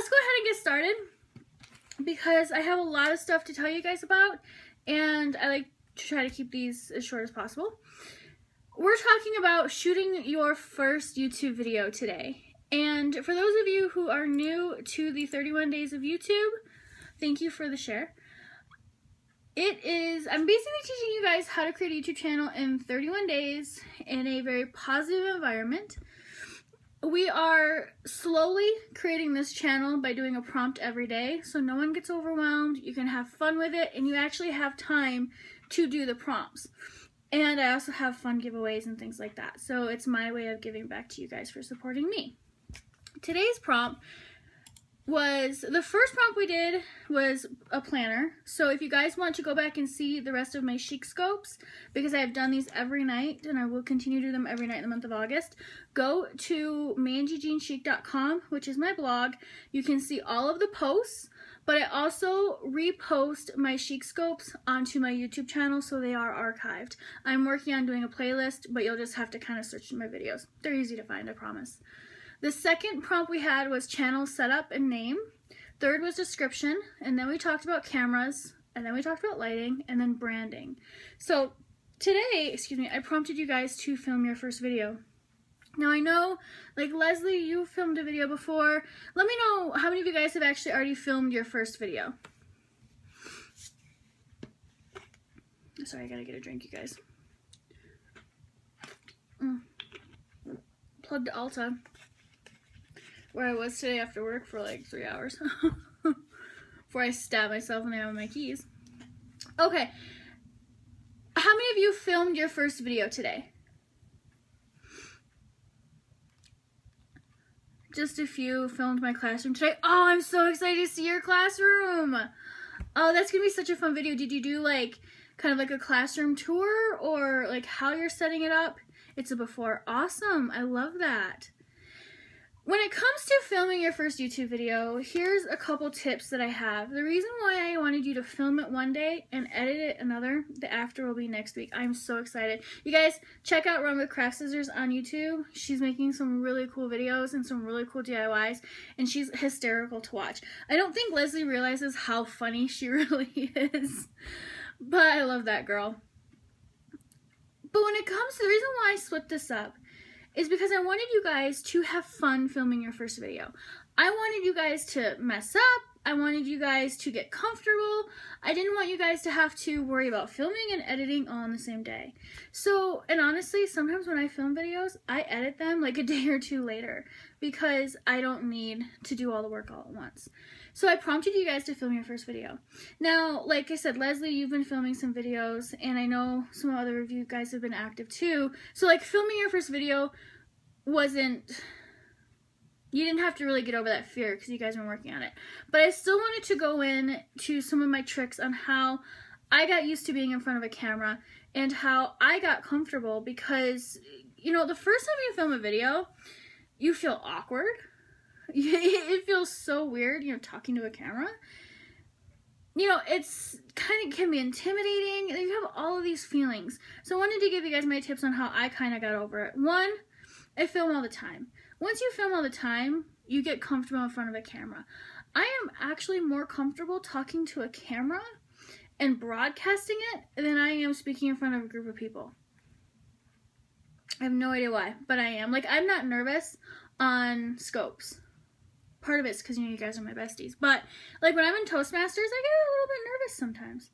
let's go ahead and get started because I have a lot of stuff to tell you guys about, and I like to try to keep these as short as possible. We're talking about shooting your first YouTube video today. And for those of you who are new to the 31 days of YouTube, thank you for the share. I'm basically teaching you guys how to create a YouTube channel in 31 days in a very positive environment. We are slowly creating this channel by doing a prompt every day, so no one gets overwhelmed, you can have fun with it, and you actually have time to do the prompts. And I also have fun giveaways and things like that, so it's my way of giving back to you guys for supporting me. Today's prompt was, the first prompt we did was a planner. So if you guys want to go back and see the rest of my chicscopes, because I have done these every night and I will continue to do them every night in the month of August, go to mangyjeanchic.com, which is my blog. You can see all of the posts, but I also repost my chicscopes onto my YouTube channel, so they are archived. I'm working on doing a playlist, but you'll just have to kind of search through my videos. They're easy to find, I promise. The second prompt we had was channel setup and name. Third was description, and then we talked about cameras, and then we talked about lighting, and then branding. So today, I prompted you guys to film your first video. Now I know, like Leslie, you filmed a video before. Let me know how many of you guys have actually already filmed your first video. Sorry, I gotta get a drink, you guys. Plugged Alta, where I was today after work for like 3 hours before I stabbed myself in the eye with my keys. Okay, how many of you filmed your first video today? Just a few filmed my classroom today. Oh, I'm so excited to see your classroom. Oh, that's gonna be such a fun video. Did you do like kind of like a classroom tour, or like how you're setting it up? It's a before. Awesome, I love that. When it comes to filming your first YouTube video, here's a couple tips that I have. The reason why I wanted you to film it one day and edit it another, the after will be next week. I'm so excited. You guys, check out Run with Craft Scissors on YouTube. She's making some really cool videos and some really cool DIYs, and she's hysterical to watch. I don't think Leslie realizes how funny she really is, but I love that girl. But when it comes to the reason why I split this up, is because I wanted you guys to have fun filming your first video. I wanted you guys to mess up. I wanted you guys to get comfortable. I didn't want you guys to have to worry about filming and editing all on the same day. So, and honestly, sometimes when I film videos, I edit them like a day or two later because I don't need to do all the work all at once. So I prompted you guys to film your first video. Now, like I said, Leslie, you've been filming some videos, and I know some other of you guys have been active too. So like filming your first video wasn't, you didn't have to really get over that fear because you guys were working on it. But I still wanted to go in to some of my tricks on how I got used to being in front of a camera and how I got comfortable, because, you know, the first time you film a video, you feel awkward. It feels so weird, you know, talking to a camera. You know, it's kind of can be intimidating. You have all of these feelings. So I wanted to give you guys my tips on how I kind of got over it. One, I film all the time. Once you film all the time, you get comfortable in front of a camera. I am actually more comfortable talking to a camera and broadcasting it than I am speaking in front of a group of people. I have no idea why, but I am. Like, I'm not nervous on scopes. Part of it's because, you know, you guys are my besties. But, like, when I'm in Toastmasters, I get a little bit nervous sometimes.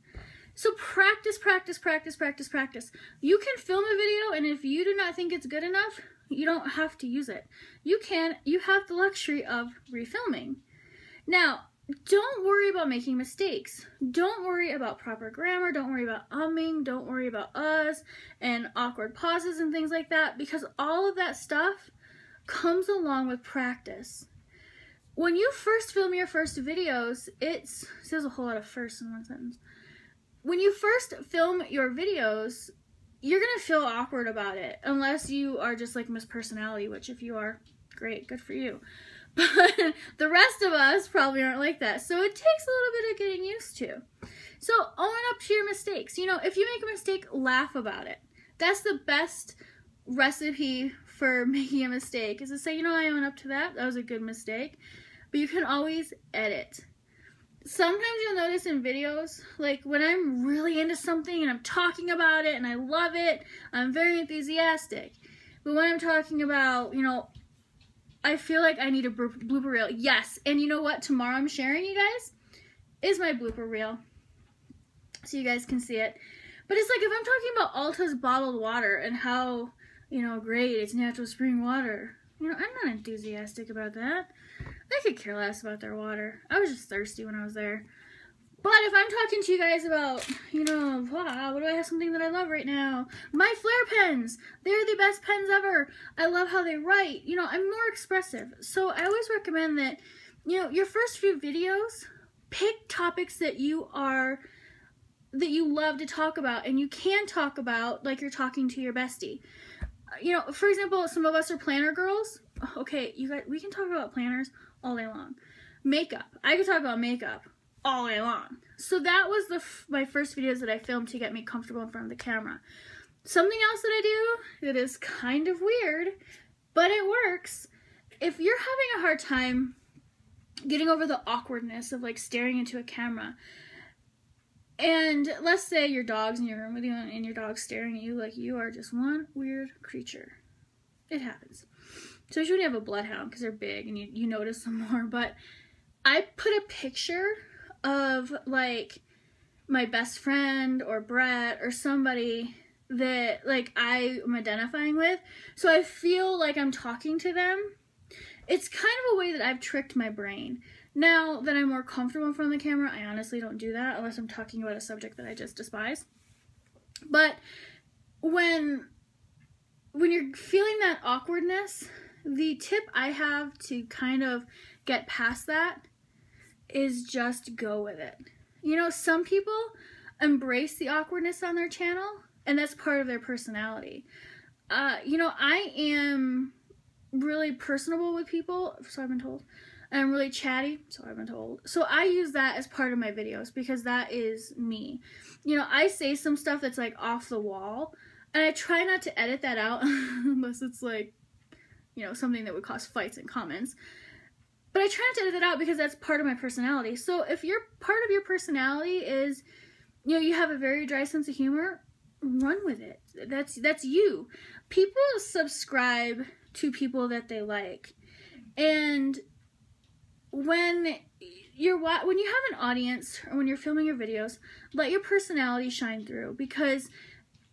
So practice, practice, practice, practice, practice. You can film a video, and if you do not think it's good enough, you don't have to use it. You have the luxury of refilming. Now, don't worry about making mistakes. Don't worry about proper grammar. Don't worry about umming. Don't worry about uhs and awkward pauses and things like that, because all of that stuff comes along with practice. When you first film your first videos, it says a whole lot of firsts in one sentence. When you first film your videos, you're going to feel awkward about it, unless you are just like Miss Personality, which if you are, great, good for you. But the rest of us probably aren't like that, so it takes a little bit of getting used to. So own up to your mistakes. You know, if you make a mistake, laugh about it. That's the best recipe for making a mistake, is to say, you know, I own up to that. That was a good mistake. but you can always edit. Sometimes you'll notice in videos, like when I'm really into something and I'm talking about it and I love it, I'm very enthusiastic. But when I'm talking about, you know, I feel like I need a blooper reel. Yes, and you know what? Tomorrow I'm sharing, you guys, is my blooper reel. So you guys can see it. But it's like if I'm talking about Alta's bottled water and how, you know, great, it's natural spring water. You know, I'm not enthusiastic about that. I could care less about their water. I was just thirsty when I was there. But if I'm talking to you guys about, you know, wow, what do I have something that I love right now? My Flair pens. They're the best pens ever. I love how they write. You know, I'm more expressive. So I always recommend that, you know, your first few videos, pick topics that you love to talk about and you can talk about like you're talking to your bestie. You know, for example, some of us are planner girls. Okay, you guys, we can talk about planners all day long. Makeup. I could talk about makeup all day long. So that was my first videos that I filmed to get me comfortable in front of the camera. Something else that I do that is kind of weird, but it works. If you're having a hard time getting over the awkwardness of like staring into a camera, and let's say your dog's in your room with you and your dog's staring at you like you are just one weird creature. It happens. Especially when you have a bloodhound because they're big and you notice them more. But I put a picture of like my best friend or Brett or somebody that like I am identifying with. So I feel like I'm talking to them. It's kind of a way that I've tricked my brain. Now that I'm more comfortable in front of the camera, I honestly don't do that unless I'm talking about a subject that I just despise. But when you're feeling that awkwardness, the tip I have to kind of get past that is just go with it. You know, some people embrace the awkwardness on their channel, and that's part of their personality. You know, I am really personable with people, so I've been told. And I'm really chatty, so I've been told. So I use that as part of my videos because that is me. You know, I say some stuff that's like off the wall, and I try not to edit that out unless it's like, you know, something that would cause fights in comments. But I try not to edit it out because that's part of my personality. So if part of your personality is, you know, you have a very dry sense of humor, run with it. That's you. People subscribe to people that they like. And when you have an audience or when you're filming your videos, let your personality shine through, because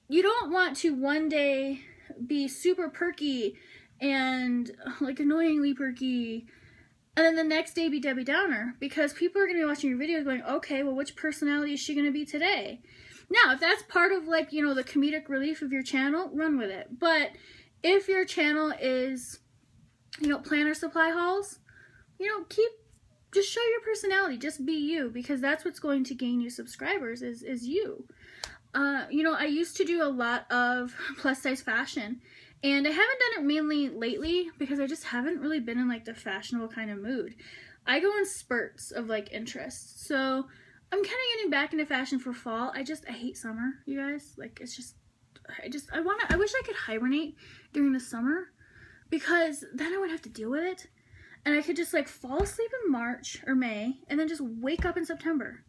you don't want to one day be super perky and like annoyingly perky and then the next day be Debbie Downer, because people are going to be watching your videos going, okay, well, which personality is she going to be today? Now, if that's part of like, you know, the comedic relief of your channel, run with it. But if your channel is, you know, planner supply hauls, you know, just show your personality, just be you, because that's what's going to gain you subscribers is you. You know, I used to do a lot of plus size fashion, and I haven't done it mainly lately because I just haven't really been in like the fashionable kind of mood. I go in spurts of like interest, so I'm kind of getting back into fashion for fall. I hate summer, you guys. Like, it's just, I wish I could hibernate during the summer, because then I wouldn't have to deal with it. And I could just like fall asleep in March or May and then just wake up in September.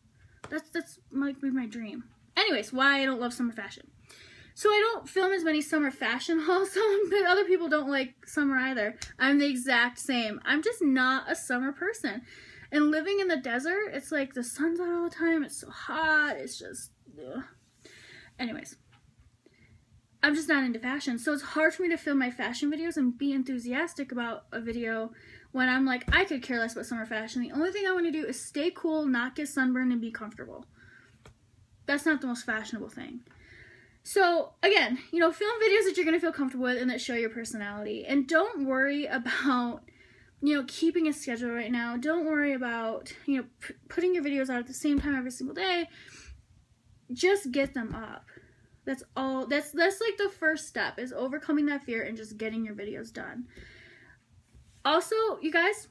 That's like my dream. Anyways, why I don't love summer fashion. So I don't film as many summer fashion hauls, but other people don't like summer either. I'm the exact same. I'm just not a summer person. And living in the desert, it's like the sun's out all the time. It's so hot. It's just, ugh. Anyways, I'm just not into fashion. So it's hard for me to film my fashion videos and be enthusiastic about a video when I'm like, I could care less about summer fashion. The only thing I want to do is stay cool, not get sunburned, and be comfortable. That's not the most fashionable thing. So, again, you know, film videos that you're going to feel comfortable with and that show your personality. And don't worry about, you know, keeping a schedule right now. Don't worry about, you know, putting your videos out at the same time every single day. Just get them up. That's all. That's like the first step, is overcoming that fear and just getting your videos done. Also, you guys,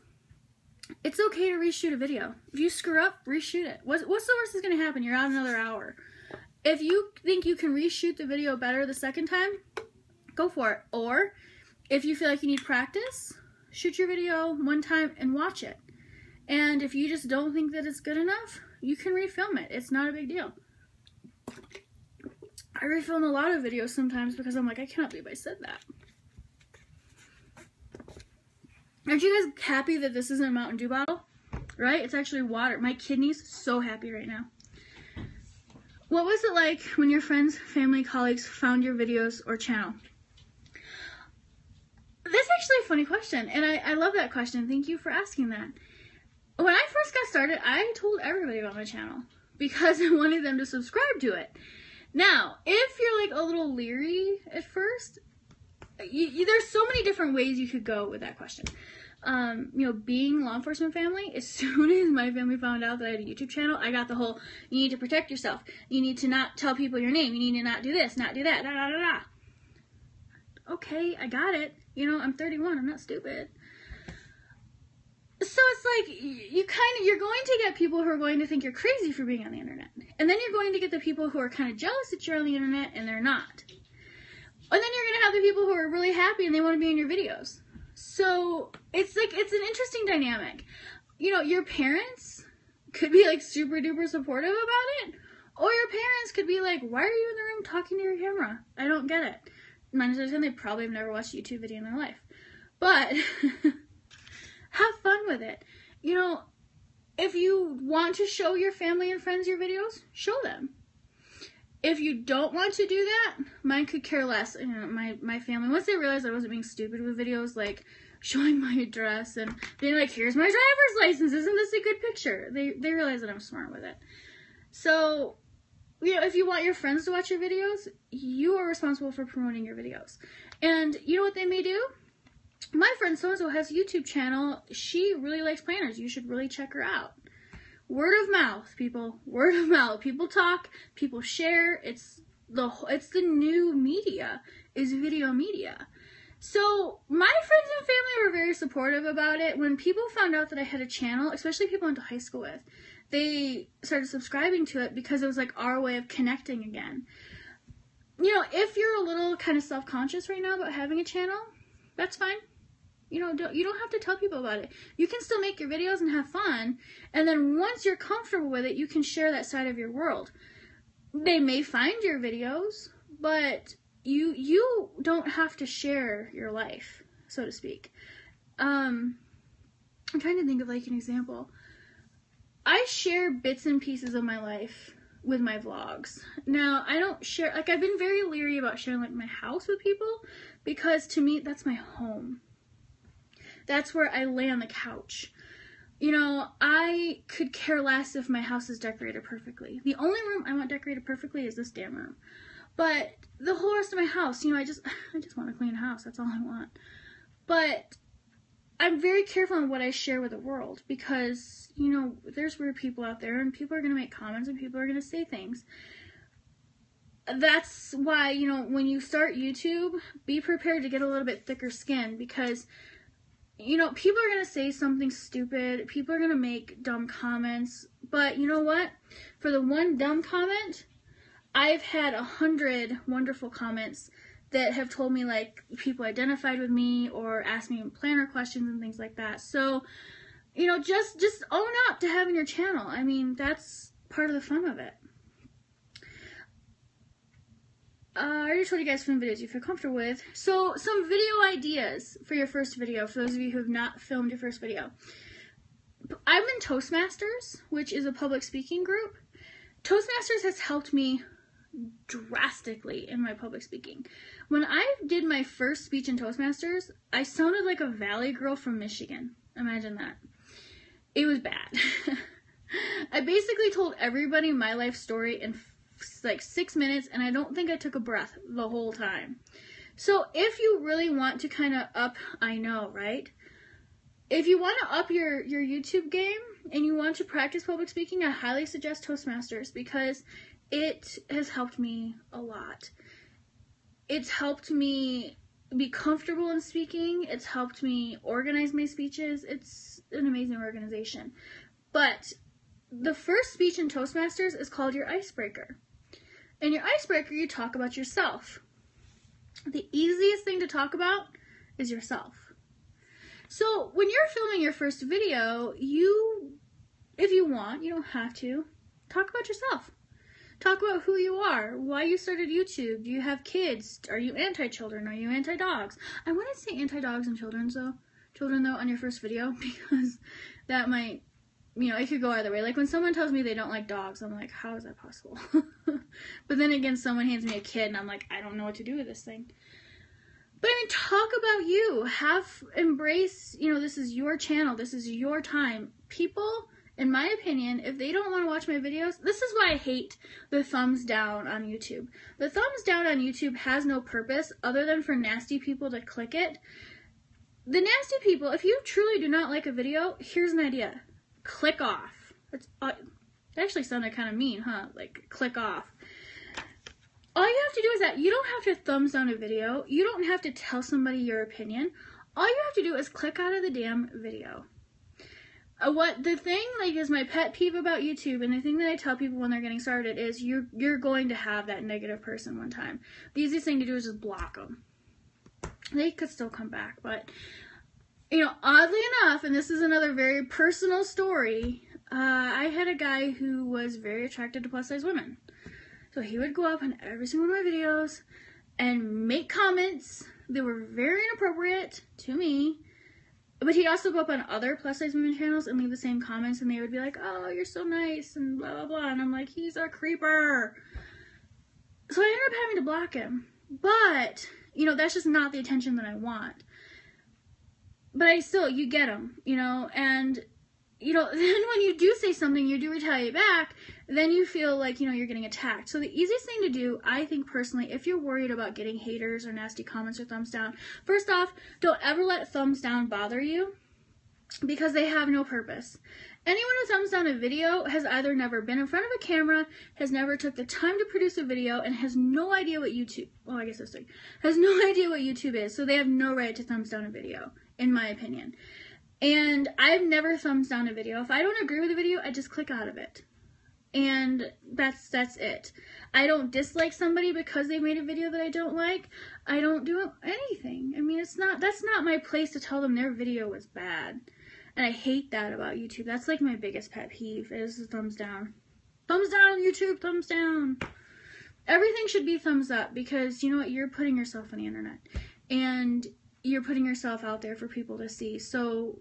it's okay to reshoot a video. If you screw up, reshoot it. What's the worst that's going to happen? You're out another hour. If you think you can reshoot the video better the second time, go for it. Or if you feel like you need practice, shoot your video one time and watch it. And if you just don't think that it's good enough, you can refilm it. It's not a big deal. I refilm a lot of videos sometimes because I'm like, I cannot believe I said that. Aren't you guys happy that this isn't a Mountain Dew bottle? Right? It's actually water. My kidneys so happy right now. What was it like when your friends, family, colleagues found your videos or channel? That's actually a funny question, and I love that question. Thank you for asking that. When I first got started, I told everybody about my channel because I wanted them to subscribe to it. Now, if you're like a little leery at first, there's so many different ways you could go with that question. You know, being law enforcement family, as soon as my family found out that I had a YouTube channel, I got the whole, you need to protect yourself. You need to not tell people your name. You need to not do this, not do that, da da da da. Okay, I got it. You know, I'm 31. I'm not stupid. So it's like, you're going to get people who are going to think you're crazy for being on the internet. And then you're going to get the people who are kind of jealous that you're on the internet and they're not. And then you're going to have the people who are really happy and they want to be in your videos. So it's like, it's an interesting dynamic. You know, your parents could be like super duper supportive about it. Or your parents could be like, why are you in the room talking to your camera? I don't get it. 9 times out of 10, they probably have never watched a YouTube video in their life. But have fun with it. You know, if you want to show your family and friends your videos, show them. If you don't want to do that, mine could care less. You know, my family, once they realized I wasn't being stupid with videos, like showing my address and being like, here's my driver's license, isn't this a good picture? They realize that I'm smart with it. So, you know, if you want your friends to watch your videos, you are responsible for promoting your videos. And you know what they may do? My friend so-and-so has a YouTube channel. She really likes planners. You should really check her out. Word of mouth, people. Word of mouth. People talk. People share. It's the new media. Is video media. So my friends and family were very supportive about it. When people found out that I had a channel, especially people I went to high school with, they started subscribing to it because it was like our way of connecting again. You know, if you're a little kind of self-conscious right now about having a channel, that's fine. You know, you don't have to tell people about it. You can still make your videos and have fun, and then once you're comfortable with it, you can share that side of your world. They may find your videos, but you don't have to share your life, so to speak. I'm trying to think of like an example. I share bits and pieces of my life with my vlogs. Now, I don't share, like I've been very leery about sharing like my house with people because to me, that's my home. That's where I lay on the couch. You know, I could care less if my house is decorated perfectly. The only room I want decorated perfectly is this damn room. But the whole rest of my house, you know, I just want a clean house. That's all I want. But I'm very careful on what I share with the world because, you know, there's weird people out there and people are going to make comments and people are going to say things. That's why, you know, when you start YouTube, be prepared to get a little bit thicker skin because, you know, people are going to say something stupid. People are going to make dumb comments. But you know what? For the one dumb comment, I've had 100 wonderful comments that have told me, like, people identified with me or asked me planner questions and things like that. So, you know, just own up to having your channel. I mean, that's part of the fun of it. I already told you guys some videos you feel comfortable with. So, some video ideas for your first video, for those of you who have not filmed your first video. I'm in Toastmasters, which is a public speaking group. Toastmasters has helped me drastically in my public speaking. When I did my first speech in Toastmasters, I sounded like a valley girl from Michigan. Imagine that. It was bad. I basically told everybody my life story in like 6 minutes, and I don't think I took a breath the whole time. So if you really want to kind of up, I know, right? If you want to up your YouTube game and you want to practice public speaking, I highly suggest Toastmasters because it has helped me a lot. It's helped me be comfortable in speaking. It's helped me organize my speeches. It's an amazing organization. But the first speech in Toastmasters is called your icebreaker. In your icebreaker, you talk about yourself. The easiest thing to talk about is yourself. So when you're filming your first video, if you want, you don't have to, talk about yourself. Talk about who you are, why you started YouTube. Do you have kids? Are you anti-children? Are you anti-dogs? I wouldn't say anti-dogs and children though on your first video, because that might, it could go either way. Like when someone tells me they don't like dogs, I'm like, how is that possible? But then again, someone hands me a kid and I'm like, I don't know what to do with this thing. But talk about you. Embrace, this is your channel. This is your time. People, in my opinion, if they don't want to watch my videos, this is why I hate the thumbs down on YouTube. The thumbs down on YouTube has no purpose other than for nasty people to click it. The nasty people, if you truly do not like a video, here's an idea. Click off. It actually sounded kind of mean, huh? Like, click off. All you have to do is that you don't have to thumbs down a video. You don't have to tell somebody your opinion. All you have to do is click out of the damn video. The thing is my pet peeve about YouTube, and the thing that I tell people when they're getting started is you're going to have that negative person one time. The easiest thing to do is just block them. They could still come back, but oddly enough, and this is another very personal story, I had a guy who was very attracted to plus size women. So he would go up on every single one of my videos and make comments that were very inappropriate to me. But he'd also go up on other plus size women channels and leave the same comments, and they would be like, oh, you're so nice, and blah, blah, blah. And I'm like, he's a creeper. So I ended up having to block him. But, that's just not the attention that I want. But you get them, and, then when you do say something, you do retaliate back, then you feel like, you're getting attacked. So the easiest thing to do, I think personally, if you're worried about getting haters or nasty comments or thumbs down, first off, don't ever let thumbs down bother you, because they have no purpose. Anyone who thumbs down a video has either never been in front of a camera, has never took the time to produce a video, and has no idea what YouTube, well, I guess that's right, has no idea what YouTube is, so they have no right to thumbs down a video, in my opinion. And I've never thumbs down a video. If I don't agree with a video, I just click out of it. And that's it. I don't dislike somebody because they made a video that I don't like. I don't do anything. I mean, that's not my place to tell them their video was bad. And I hate that about YouTube. That's like my biggest pet peeve is the thumbs down. Thumbs down, YouTube, thumbs down. Everything should be thumbs up, because you know what? You're putting yourself on the internet. And you're putting yourself out there for people to see. So,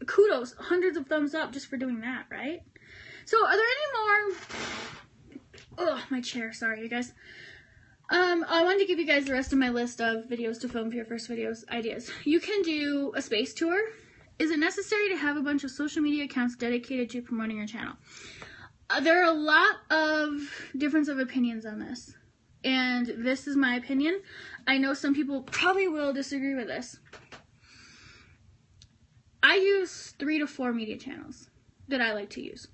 kudos, hundreds of thumbs up just for doing that, right? So, are there any more? Oh, my chair. Sorry, you guys. I wanted to give you guys the rest of my list of videos to film for your first videos ideas. You can do a space tour. Is it necessary to have a bunch of social media accounts dedicated to promoting your channel? There are a lot of difference of opinions on this. And this is my opinion. I know some people probably will disagree with this. I use 3 to 4 media channels that I like to use.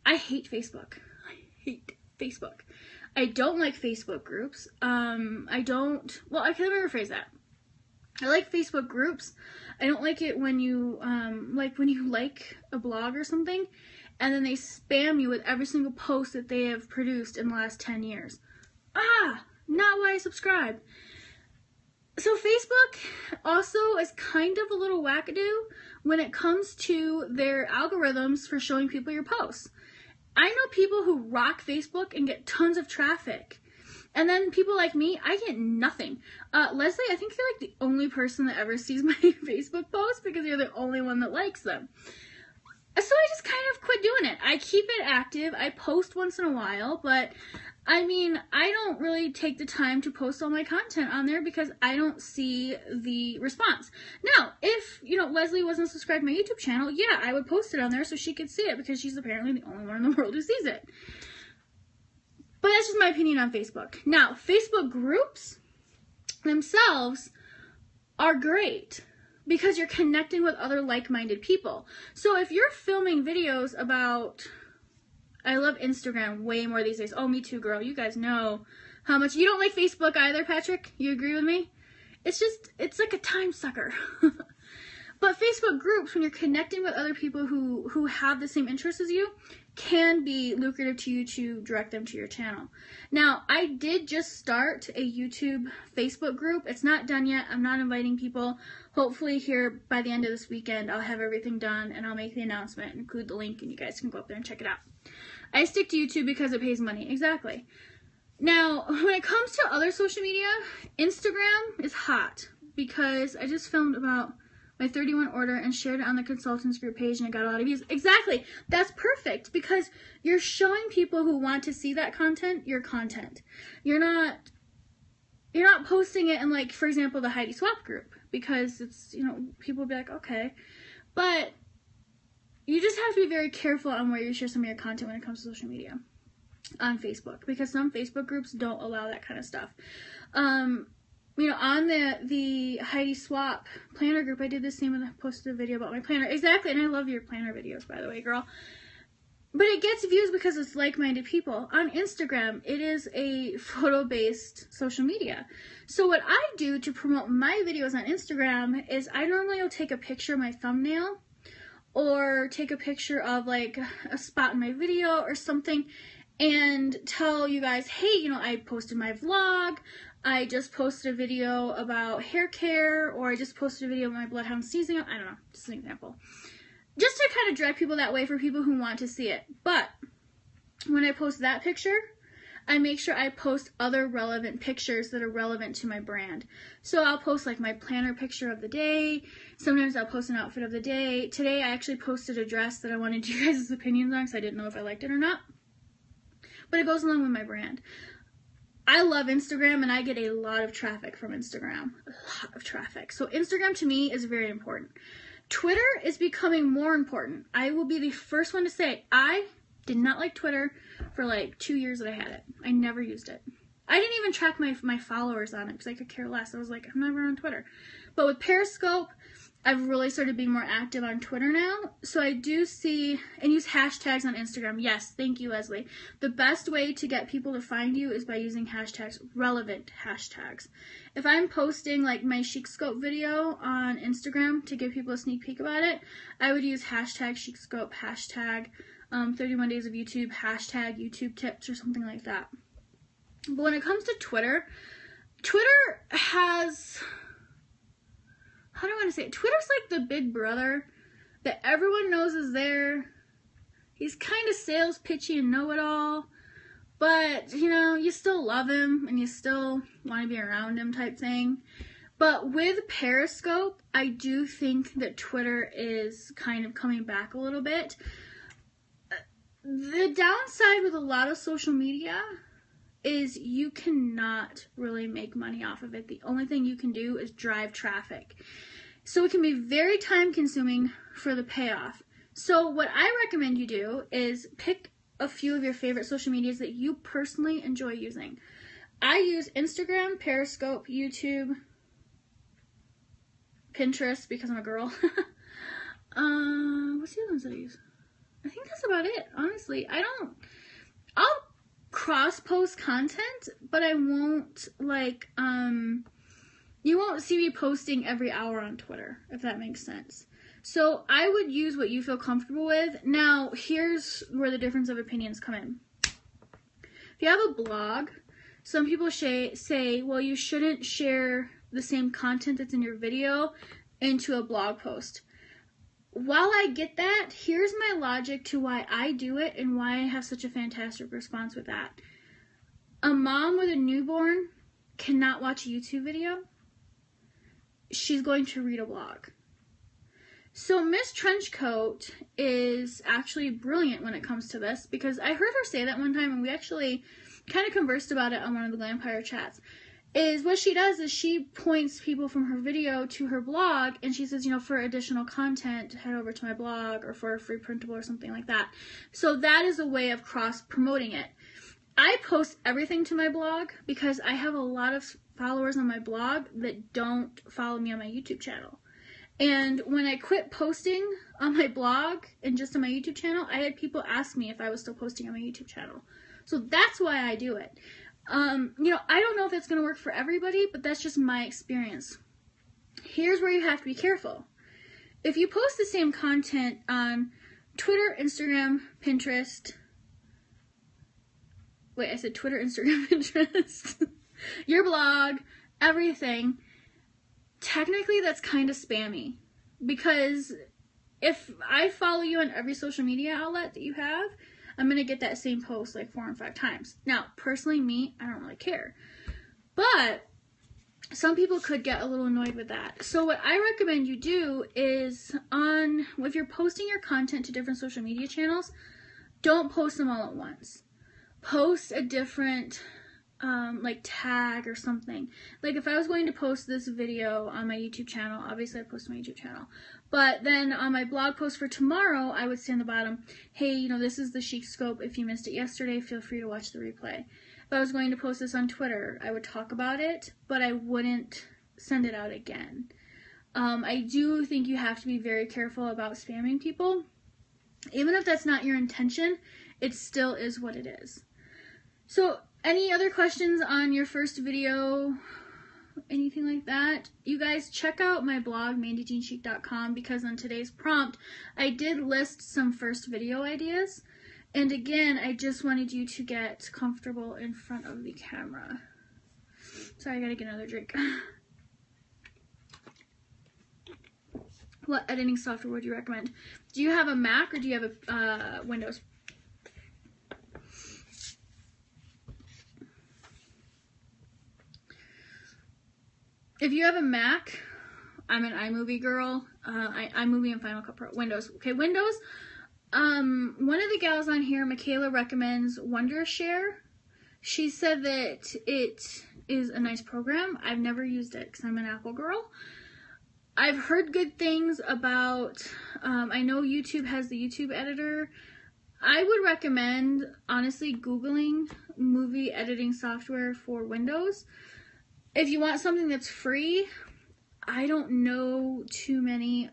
I hate Facebook. I hate Facebook. I don't like Facebook groups. Well, I can rephrase that. I like Facebook groups. I don't like it when you, like a blog or something, and then they spam you with every single post that they have produced in the last 10 years. Not why I subscribe. So Facebook also is kind of a little wackadoo when it comes to their algorithms for showing people your posts. I know people who rock Facebook and get tons of traffic. And then people like me, I get nothing. Leslie, I think you're like the only person that ever sees my Facebook posts because you're the only one that likes them. So I just kind of quit doing it. I keep it active. I post once in a while, but I mean, I don't really take the time to post all my content on there because I don't see the response. Now, if, Leslie wasn't subscribed to my YouTube channel, yeah, I would post it on there so she could see it because she's apparently the only one in the world who sees it. But that's just my opinion on Facebook. Now, Facebook groups themselves are great because you're connecting with other like-minded people. So if you're filming videos about, I love Instagram way more these days. Oh, me too, girl. You guys know how much. You don't like Facebook either, Patrick? You agree with me? It's like a time sucker. But Facebook groups, when you're connecting with other people who have the same interests as you, can be lucrative to you to direct them to your channel. Now, I did just start a YouTube Facebook group. It's not done yet. I'm not inviting people. Hopefully here by the end of this weekend, I'll have everything done and I'll make the announcement and include the link and you guys can go up there and check it out. I stick to YouTube because it pays money. Exactly. Now, when it comes to other social media, Instagram is hot because I just filmed about my 31 order and shared it on the consultants group page and I got a lot of views. Exactly. That's perfect because you're showing people who want to see that content your content. You're not posting it in, like, for example, the Heidi Swap group because it's, you know, people will be like, okay. But you just have to be very careful on where you share some of your content when it comes to social media on Facebook because some Facebook groups don't allow that kind of stuff. You know, on the Heidi Swap planner group, I did the same and I posted a video about my planner. Exactly, and I love your planner videos, by the way, girl. But it gets views because it's like-minded people. On Instagram, it is a photo-based social media. So what I do to promote my videos on Instagram is I normally will take a picture of my thumbnail or take a picture of, like, a spot in my video or something and tell you guys, hey, you know, I posted my vlog, I just posted a video about hair care, or I just posted a video of my bloodhound season. I don't know, just an example. Just to kind of direct people that way for people who want to see it. But when I post that picture, I make sure I post other relevant pictures that are relevant to my brand. So I'll post, like, my planner picture of the day. Sometimes I'll post an outfit of the day. Today I actually posted a dress that I wanted you guys' opinions on because I didn't know if I liked it or not. But it goes along with my brand. I love Instagram and I get a lot of traffic from Instagram. A lot of traffic. So Instagram to me is very important. Twitter is becoming more important. I will be the first one to say I did not like Twitter for like 2 years that I had it. I never used it. I didn't even track my followers on it because I could care less. I was like, I'm never on Twitter. But with Periscope, I've really started being more active on Twitter now. So I do see and use hashtags on Instagram. Yes, thank you, Leslie. The best way to get people to find you is by using hashtags, relevant hashtags. If I'm posting, like, my chicscope video on Instagram to give people a sneak peek about it, I would use hashtag chicscope, hashtag 31 days of YouTube, hashtag YouTube tips or something like that. But when it comes to Twitter, Twitter has... how do I want to say it? Twitter's like the big brother that everyone knows is there. He's kind of sales pitchy and know-it-all, but, you know, you still love him and you still want to be around him type thing. But with Periscope, I do think that Twitter is kind of coming back a little bit. The downside with a lot of social media is you cannot really make money off of it. The only thing you can do is drive traffic. So it can be very time consuming for the payoff. So what I recommend you do is pick a few of your favorite social medias that you personally enjoy using. I use Instagram, Periscope, YouTube, Pinterest because I'm a girl. What's the other ones that I use? I think that's about it, honestly. I'll cross-post content, but I won't, like, you won't see me posting every hour on Twitter, if that makes sense. So I would use what you feel comfortable with. Now, here's where the difference of opinions come in. If you have a blog, some people say, well, you shouldn't share the same content that's in your video into a blog post. While I get that, here's my logic to why I do it and why I have such a fantastic response with that. A mom with a newborn cannot watch a YouTube video. She's going to read a blog. So Miss Trenchcoat is actually brilliant when it comes to this because I heard her say that one time and we actually kind of conversed about it on one of the Glampire chats. Is what she does is she points people from her video to her blog and she says, you know, for additional content, head over to my blog or for a free printable or something like that. So that is a way of cross-promoting it. I post everything to my blog because I have a lot of followers on my blog that don't follow me on my YouTube channel. And when I quit posting on my blog and just on my YouTube channel, I had people ask me if I was still posting on my YouTube channel. So that's why I do it. You know, I don't know if it's going to work for everybody, but that's just my experience. Here's where you have to be careful. if you post the same content on Twitter, Instagram, Pinterest, wait, I said Twitter, Instagram, Pinterest, your blog, everything, technically that's kind of spammy, because if I follow you on every social media outlet that you have, I'm going to get that same post like 4 and 5 times. Now, personally, me, I don't really care. But some people could get a little annoyed with that. So what I recommend you do is if you're posting your content to different social media channels, don't post them all at once. Post a different like tag or something. Like if I was going to post this video on my YouTube channel, obviously I post my YouTube channel. But then on my blog post for tomorrow, I would say on the bottom, hey, you know, this is the chicscope. If you missed it yesterday, feel free to watch the replay. If I was going to post this on Twitter, I would talk about it, but I wouldn't send it out again. I do think you have to be very careful about spamming people. Even if that's not your intention, it still is what it is. So, any other questions on your first video? Anything like that? You guys check out my blog, mandyjeanchic.com, because on today's prompt, I did list some first video ideas. And again, I just wanted you to get comfortable in front of the camera. Sorry, I gotta get another drink. What editing software would you recommend? Do you have a Mac or do you have a Windows? If you have a Mac, I'm an iMovie girl. iMovie and Final Cut Pro. Windows. Okay, Windows. One of the gals on here, Michaela, recommends Wondershare. She said that it is a nice program. I've never used it because I'm an Apple girl. I've heard good things about, I know YouTube has the YouTube editor. I would recommend, honestly, Googling movie editing software for Windows. If you want something that's free, I don't know too many,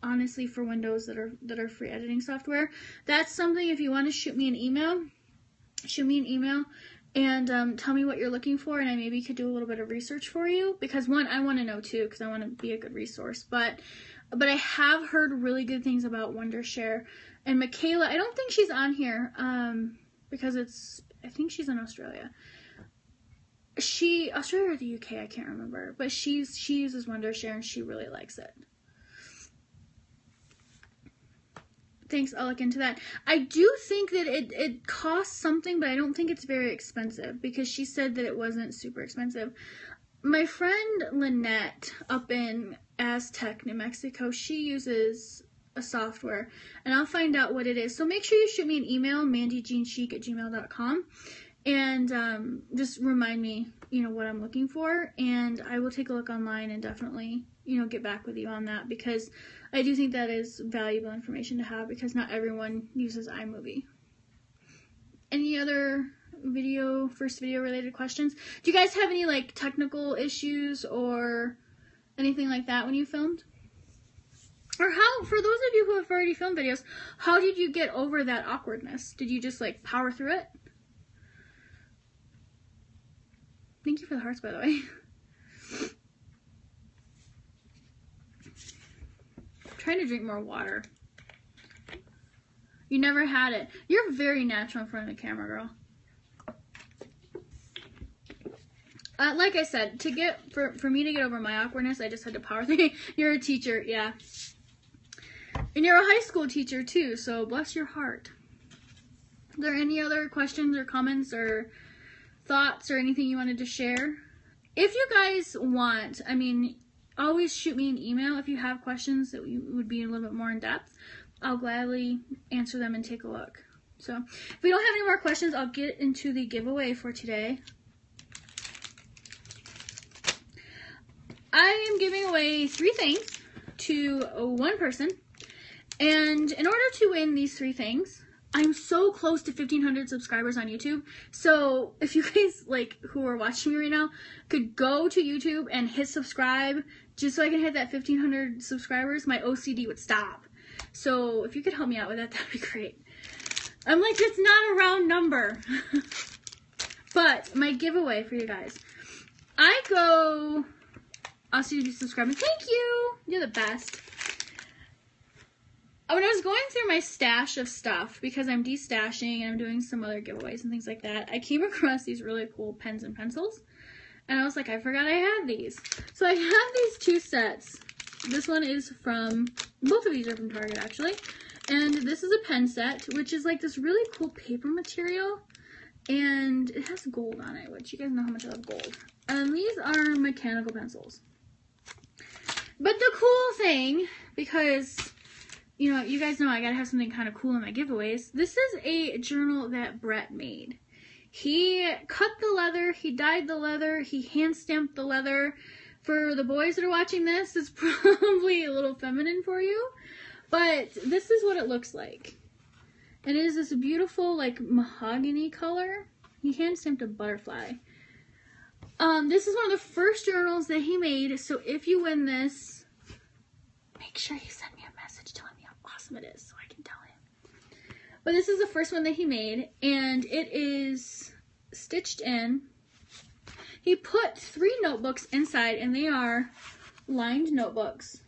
honestly, for Windows that are free editing software. That's something, if you want to shoot me an email and tell me what you're looking for, and I maybe could do a little bit of research for you, because one, I want to know too, because I want to be a good resource. But I have heard really good things about Wondershare. And Michaela, I don't think she's on here, because I think she's in Australia. Australia or the UK, I can't remember, but she uses Wondershare and she really likes it. Thanks, I'll look into that. I do think that it costs something, but I don't think it's very expensive, because she said that it wasn't super expensive. My friend Lynette up in Aztec, New Mexico, she uses a software, and I'll find out what it is. So make sure you shoot me an email, mandyjeanchic@gmail.com. And just remind me, you know, what I'm looking for, and I will take a look online and definitely, you know, get back with you on that, because I do think that is valuable information to have, because not everyone uses iMovie. Any other first video related questions? Do you guys have any like technical issues or anything like that when you filmed? Or how, for those of you who have already filmed videos, how did you get over that awkwardness? Did you just like power through it? Thank you for the hearts, by the way. I'm trying to drink more water. You never had it. You're very natural in front of the camera, girl. Like I said, for me to get over my awkwardness, I just had to power through. You're a teacher, yeah. And you're a high school teacher too, so bless your heart. Are there any other questions or comments or thoughts or anything you wanted to share? If you guys want, I mean, always shoot me an email if you have questions that would be a little bit more in depth. I'll gladly answer them and take a look. So if we don't have any more questions, I'll get into the giveaway for today. I am giving away 3 things to one person, and in order to win these 3 things, I'm so close to 1,500 subscribers on YouTube. So if you guys, like, who are watching me right now, could go to YouTube and hit subscribe just so I can hit that 1,500 subscribers, my OCD would stop. So if you could help me out with that, that'd be great. I'm like, it's not a round number. But my giveaway for you guys, I'll see you subscribing. Thank you. You're the best. when I was going through my stash of stuff, because I'm destashing and I'm doing some other giveaways and things like that, I came across these really cool pens and pencils. And I was like, I forgot I had these. So I have these 2 sets. This one is from, both of these are from Target actually. And this is a pen set, which is like this really cool paper material. And it has gold on it, which you guys know how much I love gold. And these are mechanical pencils. But the cool thing, because, you know, you guys know I gotta have something kind of cool in my giveaways. This is a journal that Brett made. He cut the leather, he dyed the leather, he hand stamped the leather. For the boys that are watching this, it's probably a little feminine for you, but this is what it looks like. And it is this beautiful, like, mahogany color. He hand stamped a butterfly. This is one of the first journals that he made, so if you win this, make sure you send me a message telling me how awesome it is so I can tell him. But this is the first one that he made, and it is stitched in. He put 3 notebooks inside, and they are lined notebooks.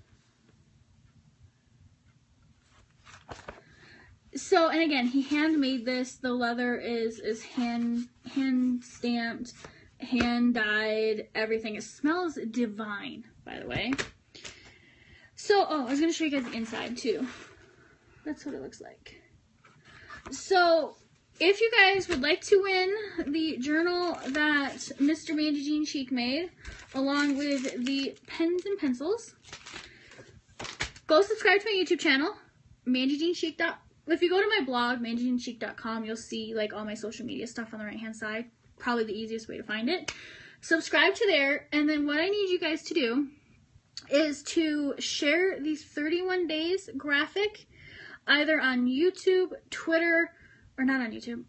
So, and again, he handmade this. The leather is hand stamped, hand dyed, everything. It smells divine, by the way. So, oh, I was going to show you guys the inside, too. That's what it looks like. So, if you guys would like to win the journal that Mr. Mandy Jean Chic made, along with the pens and pencils, go subscribe to my YouTube channel, MandyJeanChic. If you go to my blog, MandyJeanChic.com, you'll see like all my social media stuff on the right-hand side. Probably the easiest way to find it. Subscribe to there, and then what I need you guys to do is to share these 31 days graphic either on YouTube, Twitter, or not on YouTube,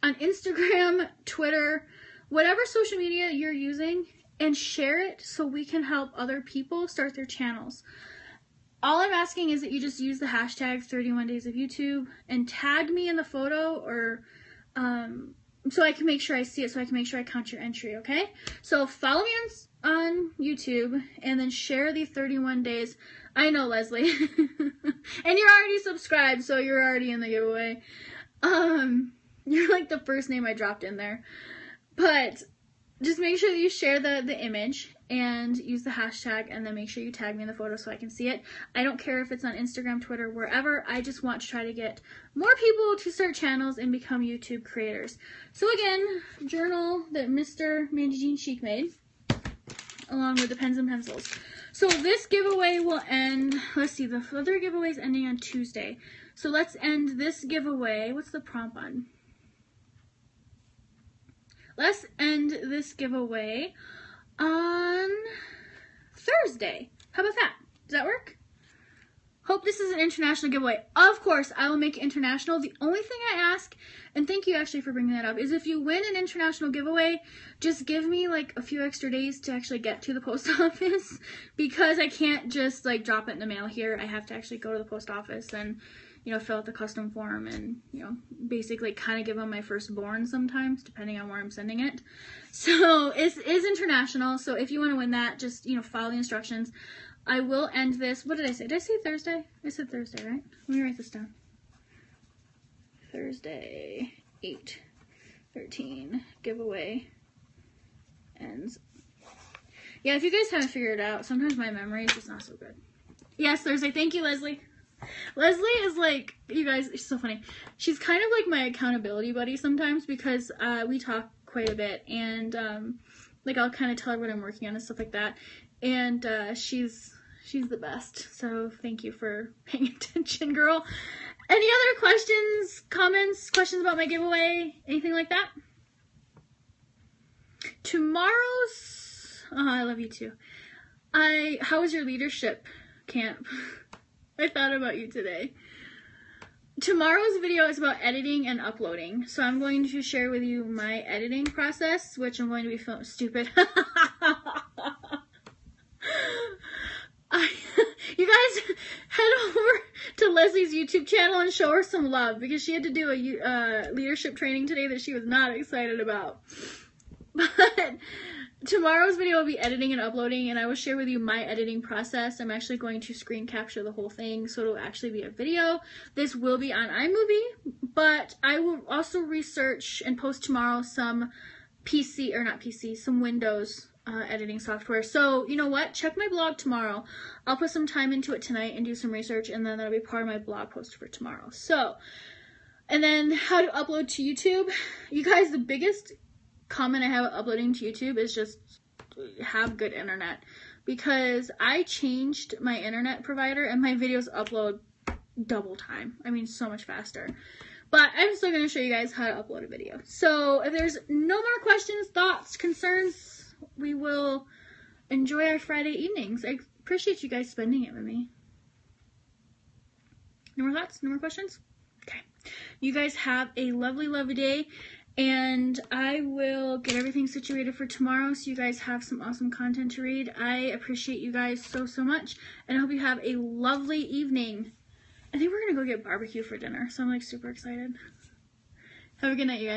on Instagram, Twitter, whatever social media you're using, and share it so we can help other people start their channels. All I'm asking is that you just use the hashtag 31 days of YouTube and tag me in the photo, or so I can make sure I see it, so I can make sure I count your entry, okay? So follow me on YouTube and then share the 31 days. I know, Leslie. And you're already subscribed, so you're already in the giveaway. You're like the first name I dropped in there. But just make sure that you share the image and use the hashtag, and then make sure you tag me in the photo so I can see it. I don't care if it's on Instagram, Twitter, wherever. I just want to try to get more people to start channels and become YouTube creators. So again, journal that Mr. Mandy Jean Chic made, along with the pens and pencils. So this giveaway will end, let's see, the other giveaway is ending on Tuesday. So let's end this giveaway. What's the prompt on? Let's end this giveaway on Thursday. How about that? Does that work? Hope this is an international giveaway. Of course, I will make it international. The only thing I ask, and thank you actually for bringing that up, is if you win an international giveaway, just give me like a few extra days to actually get to the post office, because I can't just like drop it in the mail here. I have to actually go to the post office and, you know, fill out the custom form and, you know, basically kind of give them my firstborn sometimes, depending on where I'm sending it. So it is international. So if you want to win that, just, you know, follow the instructions. I will end this. What did I say? Did I say Thursday? I said Thursday, right? Let me write this down. Thursday, 8/13 giveaway ends. Yeah, if you guys haven't figured it out, sometimes my memory is just not so good. Yes, Thursday. Thank you, Leslie. Leslie is like, you guys, she's so funny. She's kind of like my accountability buddy sometimes, because we talk quite a bit, and like I'll kind of tell her what I'm working on and stuff like that. And she's the best. So thank you for paying attention, girl. Any other questions, comments, questions about my giveaway? Anything like that? Tomorrow's, oh, I love you too. How was your leadership camp? I thought about you today. Tomorrow's video is about editing and uploading. So I'm going to share with you my editing process, which I'm going to be stupid. You guys head over to Leslie's YouTube channel and show her some love, because she had to do a leadership training today that she was not excited about. But Tomorrow's video will be editing and uploading, and I will share with you my editing process. I'm actually going to screen capture the whole thing, so it'll actually be a video. This will be on iMovie, but I will also research and post tomorrow some some Windows editing software. So, you know what? Check my blog tomorrow. I'll put some time into it tonight and do some research, and then that'll be part of my blog post for tomorrow. So, and then how to upload to YouTube. You guys, the biggest comment I have uploading to YouTube is just have good internet, because I changed my internet provider and my videos upload double time. I mean, so much faster. But I'm still going to show you guys how to upload a video. So if there's no more questions, thoughts, concerns, we will enjoy our Friday evenings. I appreciate you guys spending it with me. No more thoughts? No more questions? Okay. You guys have a lovely, lovely day. And I will get everything situated for tomorrow so you guys have some awesome content to read. I appreciate you guys so, so much. And I hope you have a lovely evening. I think we're going to go get barbecue for dinner. So I'm like super excited. Have a good night, you guys.